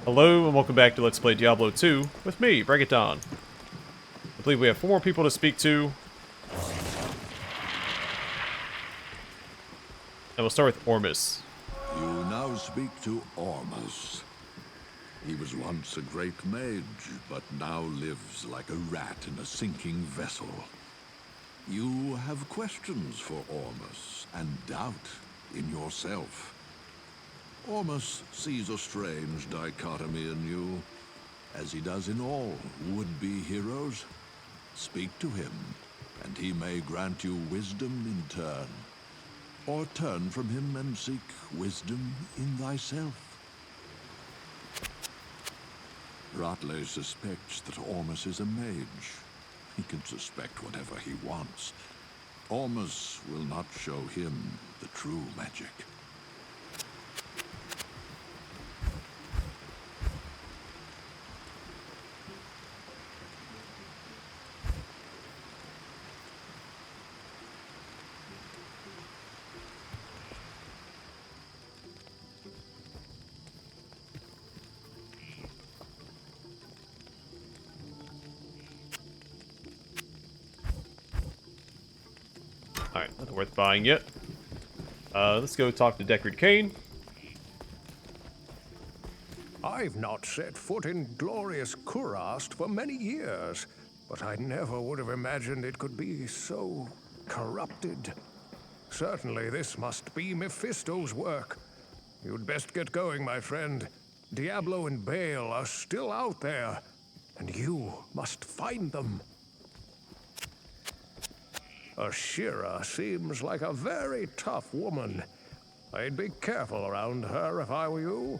Hello and welcome back to Let's Play Diablo 2 with me, BringItDon. I believe we have 4 more people to speak to. And we'll start with Ormus. You now speak to Ormus. He was once a great mage, but now lives like a rat in a sinking vessel. You have questions for Ormus, and doubt in yourself. Ormus sees a strange dichotomy in you, as he does in all would-be heroes. Speak to him, and he may grant you wisdom in turn. Or turn from him and seek wisdom in thyself. Ratley suspects that Ormus is a mage. He can suspect whatever he wants. Ormus will not show him the true magic. Alright, nothing worth buying yet. Let's go talk to Deckard Cain. I've not set foot in glorious Kurast for many years, but I never would have imagined it could be so corrupted. Certainly this must be Mephisto's work. You'd best get going, my friend. Diablo and Baal are still out there, and you must find them. Ashira seems like a very tough woman. I'd be careful around her if I were you.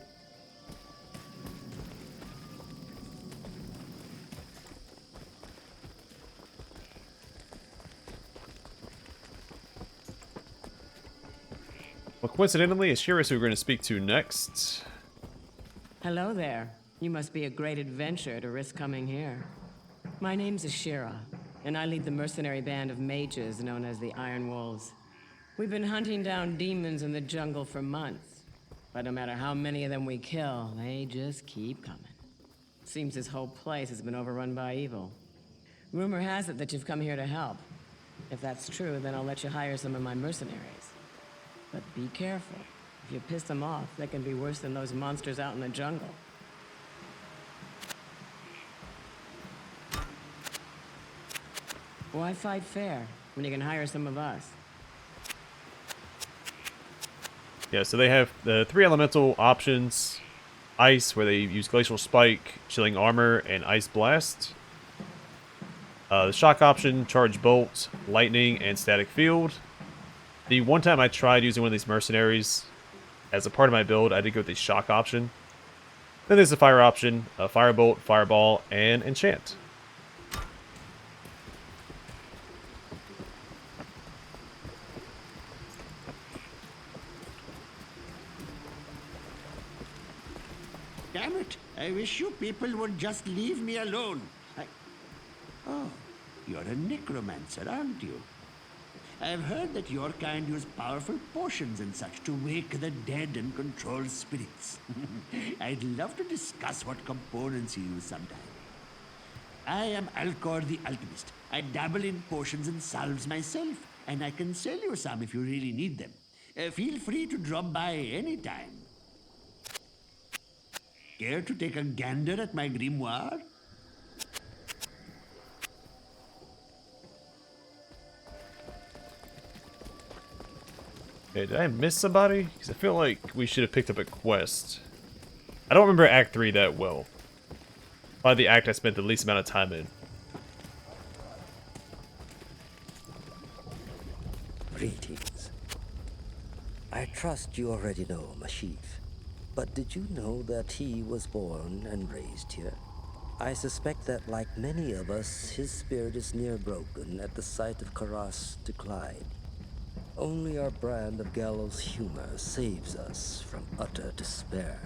Well, coincidentally, it's Shira who we're going to speak to next. Hello there. You must be a great adventurer to risk coming here. My name's Ashira, and I lead the mercenary band of mages known as the Iron Wolves. We've been hunting down demons in the jungle for months, but no matter how many of them we kill, they just keep coming. Seems this whole place has been overrun by evil. Rumor has it that you've come here to help. If that's true, then I'll let you hire some of my mercenaries. But be careful. If you piss them off, they can be worse than those monsters out in the jungle. Why fight fair when you can hire some of us? Yeah, so they have the 3 elemental options. Ice, where they use Glacial Spike, Chilling Armor, and Ice Blast. The shock option, Charge Bolt, Lightning, and Static Field. The one time I tried using one of these mercenaries as a part of my build, I did go with the shock option. Then there's the fire option, Firebolt, Fireball, and Enchant. Damn it! I wish you people would just leave me alone. Oh, you're a necromancer, aren't you? I've heard that your kind use powerful potions and such to wake the dead and control spirits. I'd love to discuss what components you use sometime. I am Alcor the Alchemist. I dabble in potions and salves myself, and I can sell you some if you really need them. Feel free to drop by anytime. Care to take a gander at my grimoire? Okay, did I miss somebody? Because I feel like we should have picked up a quest. I don't remember Act 3 that well. Probably the act I spent the least amount of time in. Greetings. I trust you already know Mashif, but did you know that he was born and raised here? I suspect that, like many of us, his spirit is near broken at the sight of Karast's decline. Only our brand of gallows humor saves us from utter despair.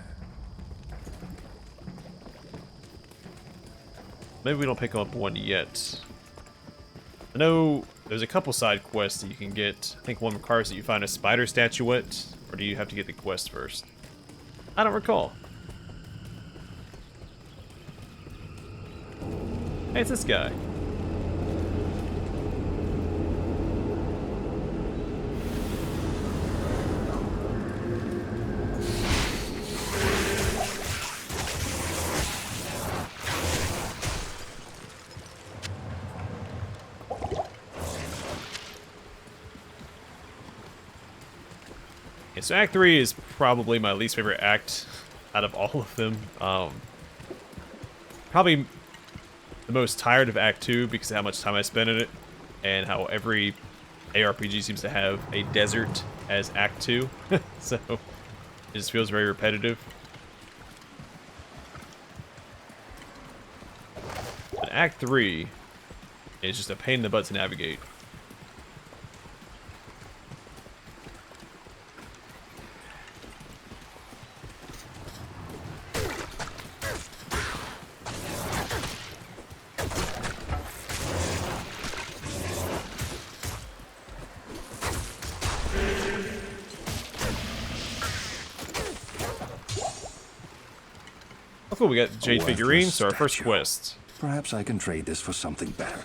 Maybe we don't pick up one yet. I know there's a couple side quests that you can get. I think one requires that you find a spider statuette, or do you have to get the quest first? I don't recall. Hey, it's this guy. Yeah, so Act 3 is probably my least favorite act out of all of them. Probably the most tired of Act 2 because of how much time I spent in it, and how every ARPG seems to have a desert as Act 2, so it just feels very repetitive. But Act 3 is just a pain in the butt to navigate. Oh, cool, we got the Jade figurine, so our first quest. Perhaps I can trade this for something better.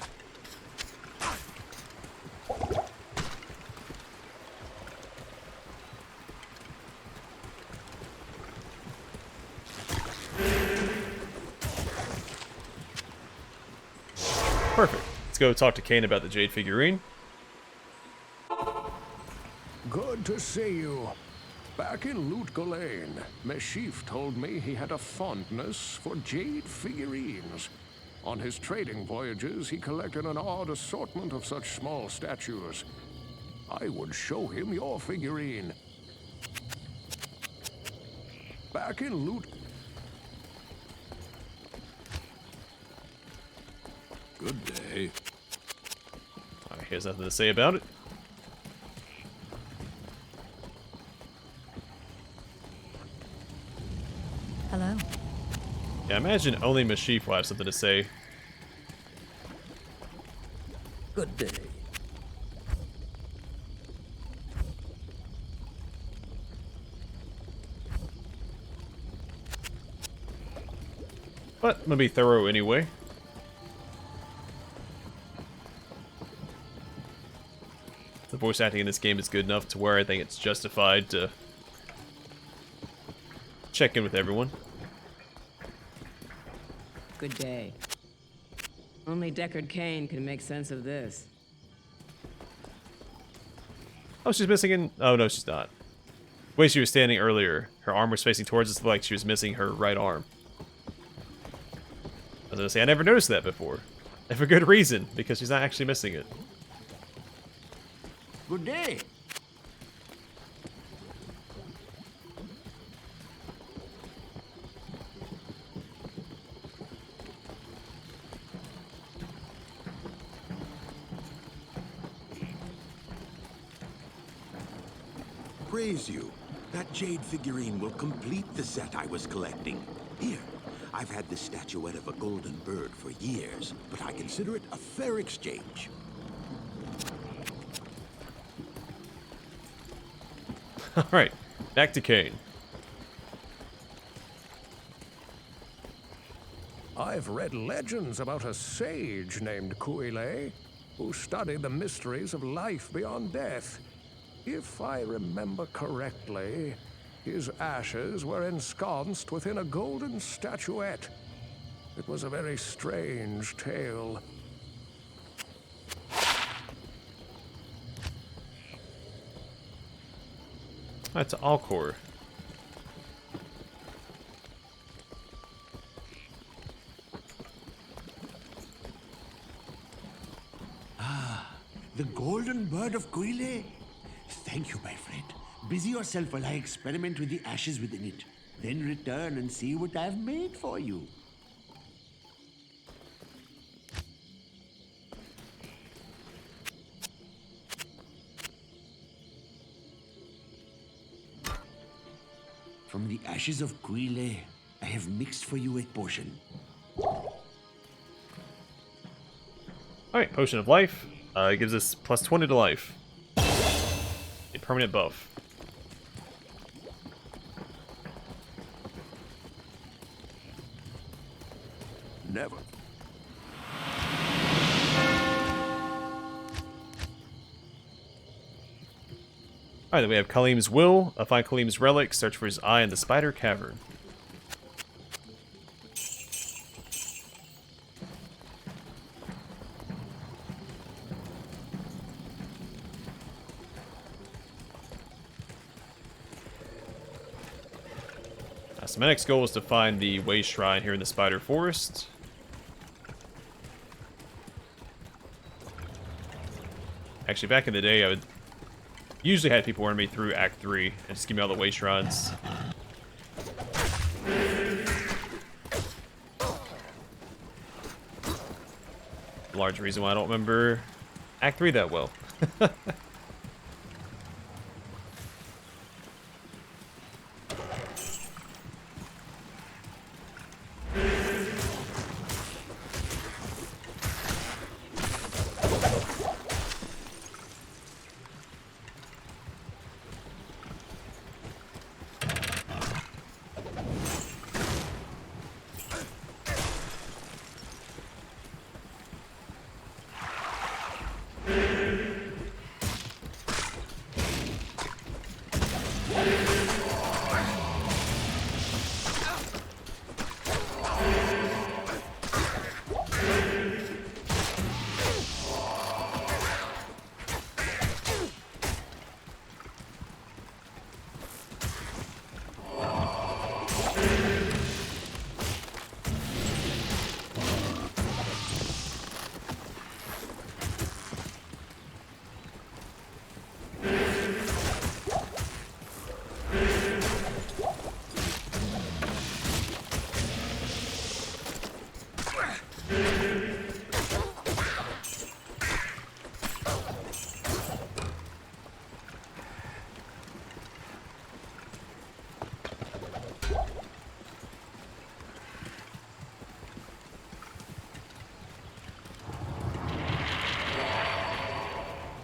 Perfect. Let's go talk to Kane about the Jade figurine. Good to see you. Back in Loot Lane, Mephisto told me he had a fondness for jade figurines. On his trading voyages, he collected an odd assortment of such small statues. I would show him your figurine. Back in Loot... Good day. He has nothing to say about it. Hello. Yeah, I imagine only Mephisto will have something to say. Good day. But I'm gonna be thorough anyway. The voice acting in this game is good enough to where I think it's justified to check in with everyone. Good day. Only Deckard Cain can make sense of this. Oh, she's missing in... Oh, no, she's not. The way she was standing earlier, her arm was facing towards us like she was missing her right arm. I was gonna say, I never noticed that before. And for good reason, because she's not actually missing it. Good day. Praise you. That jade figurine will complete the set I was collecting. Here, I've had this statuette of a golden bird for years, but I consider it a fair exchange. Alright, back to Kane. I've read legends about a sage named Kuile, who studied the mysteries of life beyond death. If I remember correctly, his ashes were ensconced within a golden statuette. It was a very strange tale. That's Alcor. The golden bird of Kuile? Thank you, my friend. Busy yourself while I experiment with the ashes within it. Then return and see what I've made for you. From the ashes of Kuile, I have mixed for you a potion. Alright, Potion of Life. It gives us plus 20 to life. A permanent buff. Never. Alright, then we have Khalim's Will. Find Khalim's relic, search for his eye in the Spider Cavern. So my next goal is to find the Way Shrine here in the Spider Forest. Actually, back in the day, I would usually had people run me through Act 3 and just give me all the Way Shrines. Large reason why I don't remember Act 3 that well.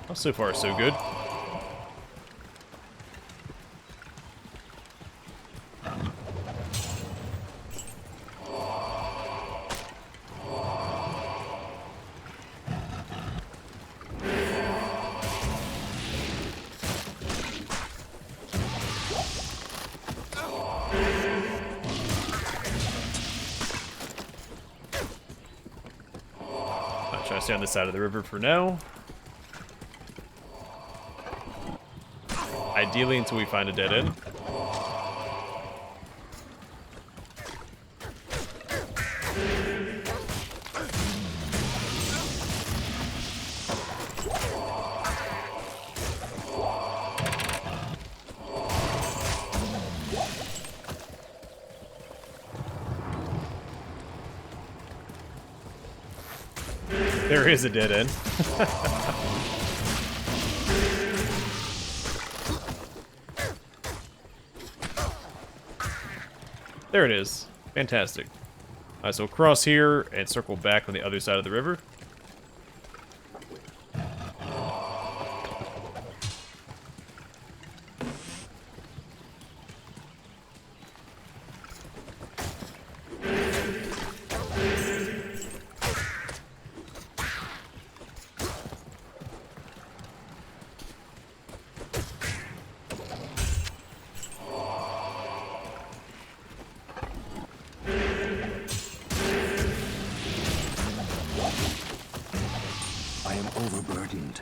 Well, so far, so good. I'll try to stay on this side of the river for now. Ideally until we find a dead end. There is a dead end. There it is. Fantastic. Alright, so we'll cross here and circle back on the other side of the river. I am overburdened.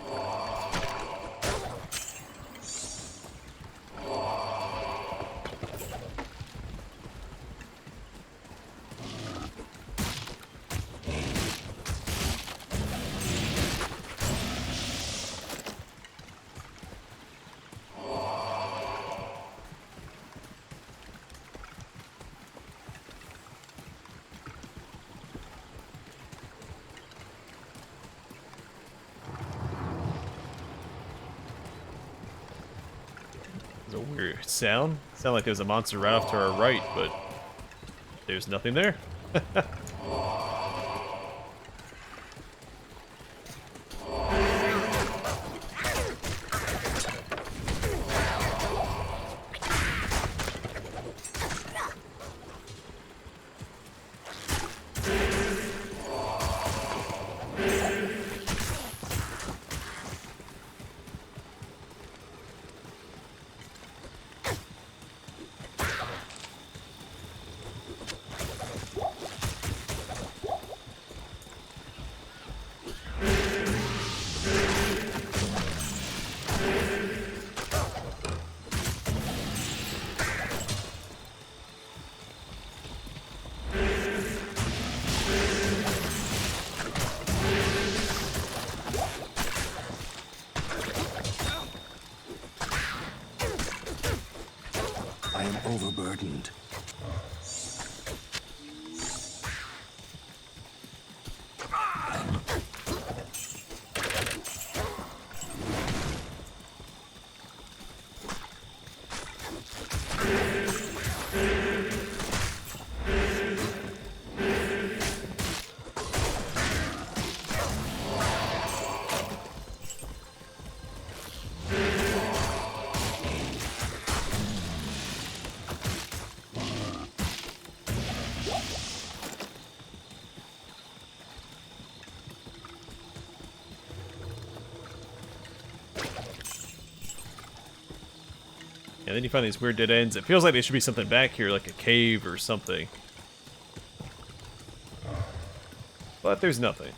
There's a weird sound. Sound like there's a monster right off to our right, but there's nothing there. And then you find these weird dead ends. It feels like there should be something back here, like a cave or something. But there's nothing.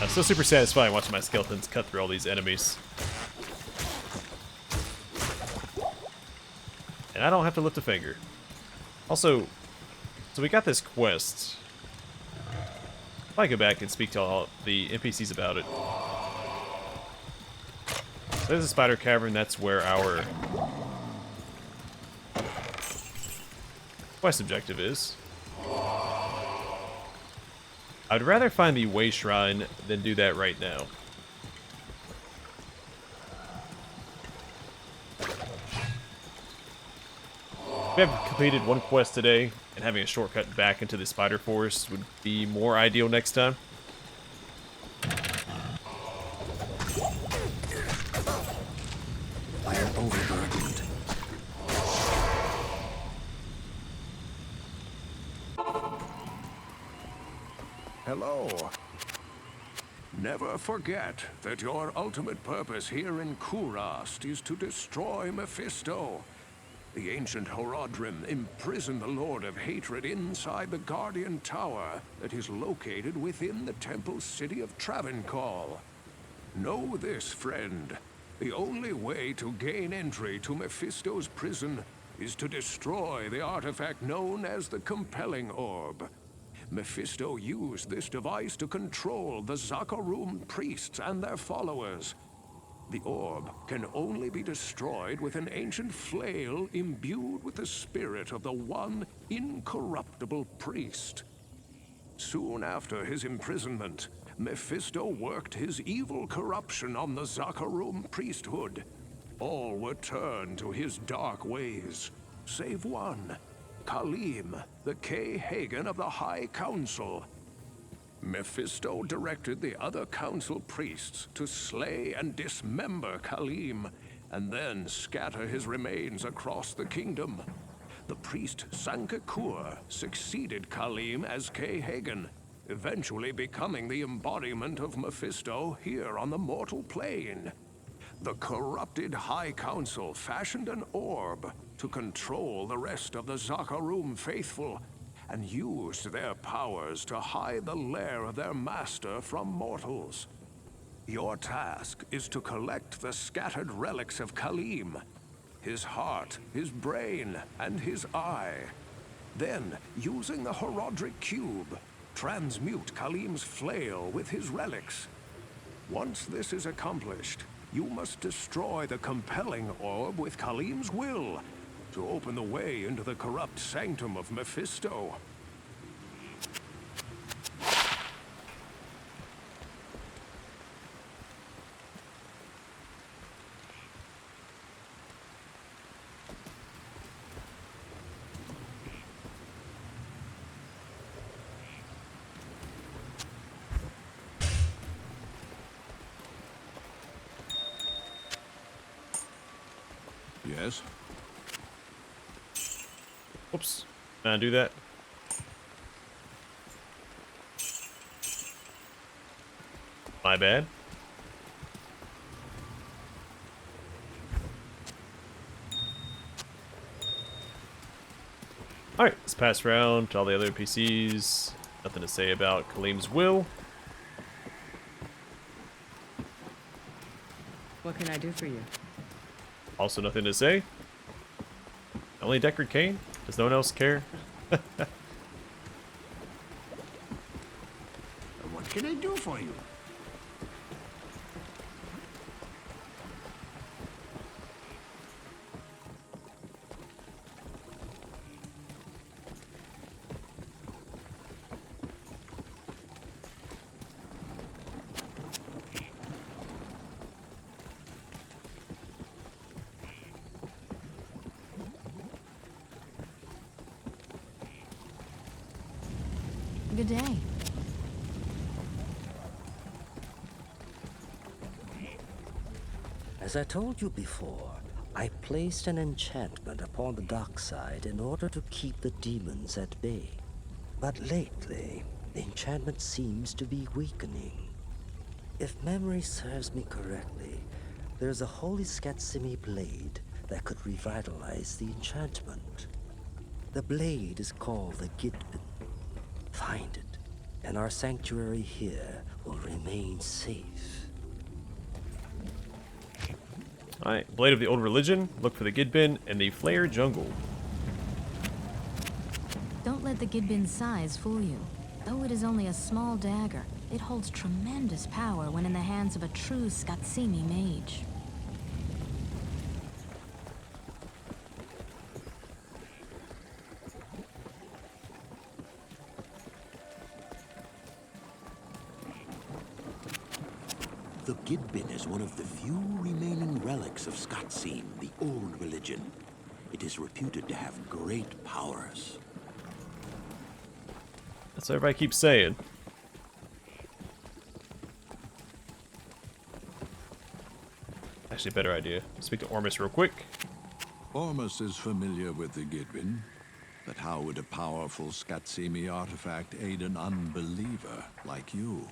It's so super satisfying watching my skeletons cut through all these enemies. And I don't have to lift a finger. Also, so we got this quest. If I go back and speak to all the NPCs about it. So there's a spider cavern, that's where our quest objective is. I'd rather find the Way Shrine than do that right now. We have completed one quest today, and having a shortcut back into the spider forest would be more ideal next time. I am overburdened. Hello. Never forget that your ultimate purpose here in Kurast is to destroy Mephisto. The ancient Horodrim imprisoned the Lord of Hatred inside the Guardian Tower that is located within the temple city of Travancore. Know this, friend. The only way to gain entry to Mephisto's prison is to destroy the artifact known as the Compelling Orb. Mephisto used this device to control the Zakarum priests and their followers. The orb can only be destroyed with an ancient flail imbued with the spirit of the one incorruptible priest. Soon after his imprisonment, Mephisto worked his evil corruption on the Zakarum priesthood. All were turned to his dark ways, save one, Khalim, the K-Hagen of the High Council. Mephisto directed the other council priests to slay and dismember Khalim, and then scatter his remains across the kingdom. The priest Sankakur succeeded Khalim as K-Hagen, eventually becoming the embodiment of Mephisto here on the mortal plane. The corrupted High Council fashioned an orb to control the rest of the Zakarum faithful, and used their powers to hide the lair of their master from mortals. Your task is to collect the scattered relics of Khalim, his heart, his brain, and his eye. Then, using the Horodric Cube, transmute Khalim's flail with his relics. Once this is accomplished, you must destroy the Compelling Orb with Khalim's will, to open the way into the corrupt sanctum of Mephisto. Yes? Oops. Can I do that? My bad. Alright, let's pass around to all the other NPCs. Nothing to say about Kalim's will. What can I do for you? Also nothing to say. Only Deckard Cain? Does no one else care? What can I do for you? Good day. As I told you before, I placed an enchantment upon the dark side in order to keep the demons at bay. But lately, the enchantment seems to be weakening. If memory serves me correctly, there's a holy Skatsimi blade that could revitalize the enchantment. The blade is called the Gidbin. Find it, and our sanctuary here will remain safe. Alright, Blade of the Old Religion. Look for the Gidbin and the Flare Jungle. Don't let the Gidbin's size fool you. Though it is only a small dagger, it holds tremendous power when in the hands of a true Skatsimi mage. The Gidbin is one of the few remaining relics of Skatsim, the old religion. It is reputed to have great powers. That's what everybody keeps saying. Actually, better idea. Speak to Ormus real quick. Ormus is familiar with the Gidbin, but how would a powerful Skatsimi artifact aid an unbeliever like you?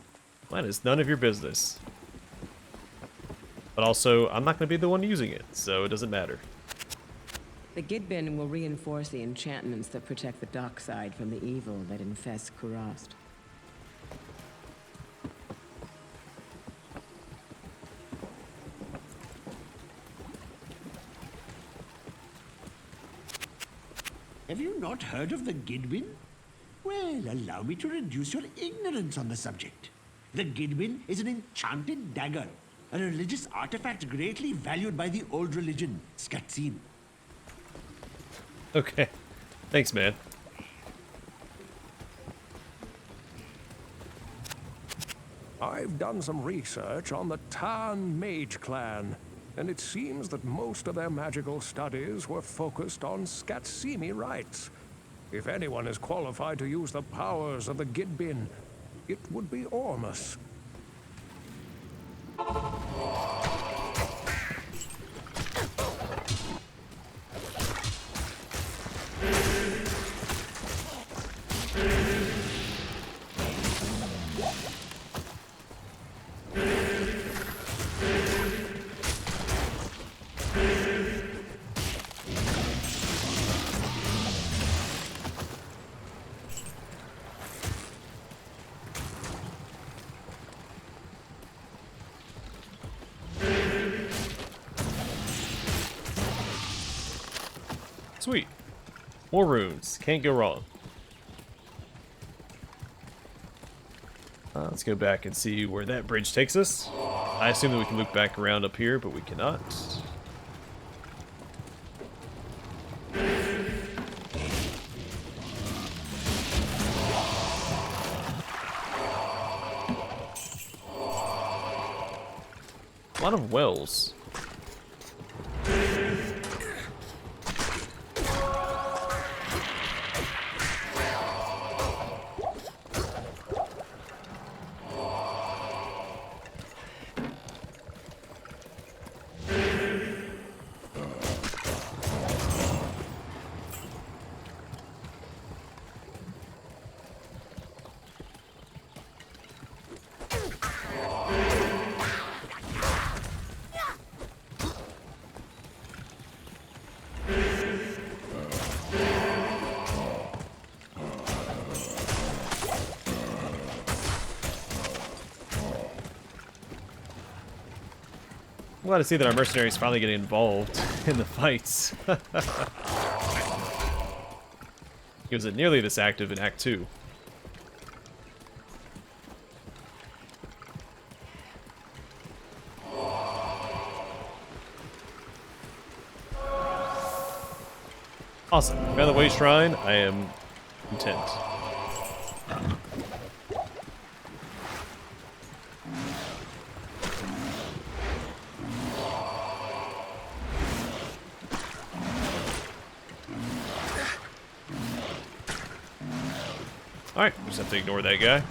That is none of your business. But also, I'm not going to be the one using it, so it doesn't matter. The Gidbin will reinforce the enchantments that protect the dark side from the evil that infests Kurast. Have you not heard of the Gidbin? Well, allow me to reduce your ignorance on the subject. The Gidbin is an enchanted dagger, a religious artifact greatly valued by the old religion, Skatsim. Okay. Thanks, man. I've done some research on the Tarn Mage Clan, and it seems that most of their magical studies were focused on Skatsimi rites. If anyone is qualified to use the powers of the Gidbin, it would be Ormus. Sweet. More runes. Can't go wrong. Let's go back and see where that bridge takes us. I assume that we can loop back around up here, but we cannot. A lot of wells. I'm glad to see that our mercenaries finally getting involved in the fights. He wasn't nearly this active in Act 2. Awesome. Found the way shrine. I am content. Alright, we just have to ignore that guy.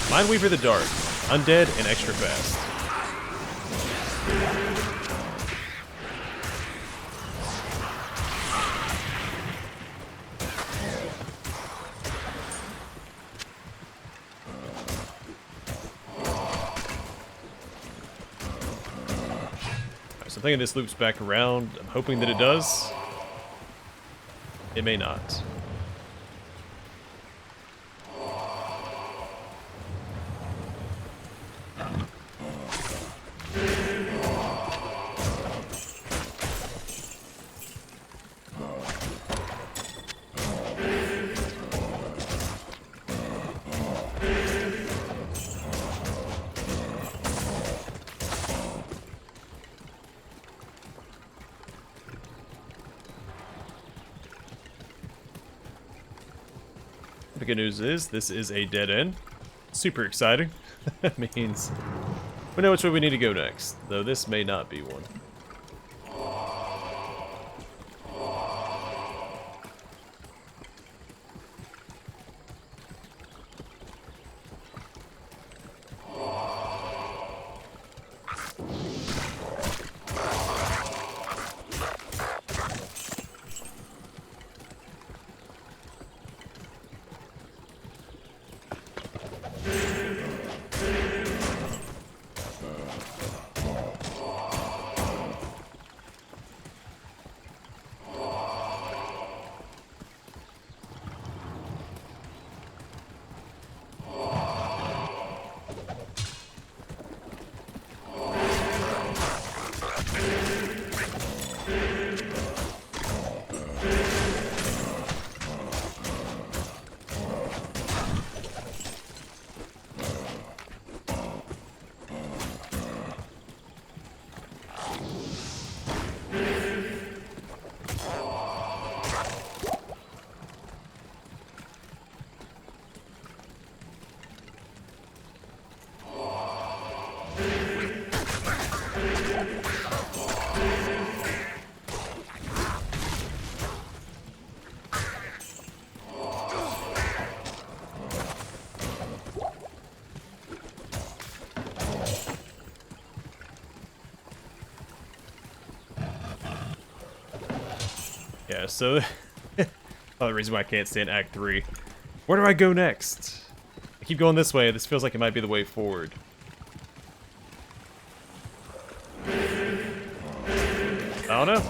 Mindweaver the Dark. Undead and extra fast. Alright, so I'm thinking this loops back around. I'm hoping that it does. It may not. The good news is this is a dead end. Super exciting. That means we know which way we need to go next, though this may not be one. Yeah, so another reason why I can't stand Act 3. Where do I go next? I keep going this way. This feels like it might be the way forward. I don't know.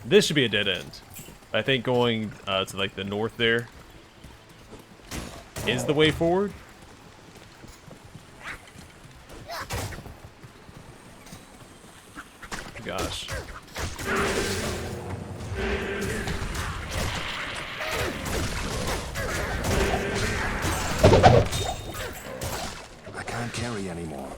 This should be a dead end. I think going to like the north there is the way forward. Gosh. I can't carry anymore.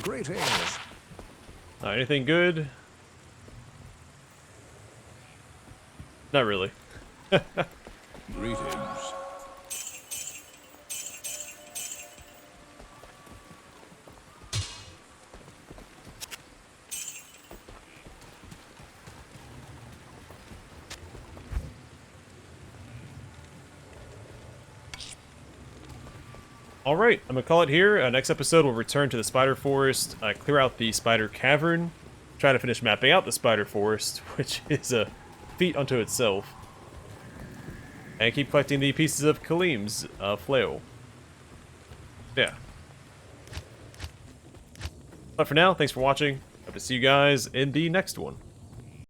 Greetings. Anything good? Not really. Greetings. Alright, I'm gonna call it here. Next episode, we'll return to the spider forest, clear out the spider cavern, try to finish mapping out the spider forest, which is a feat unto itself, and keep collecting the pieces of Kalim's flail. Yeah. But for now, thanks for watching. Hope to see you guys in the next one.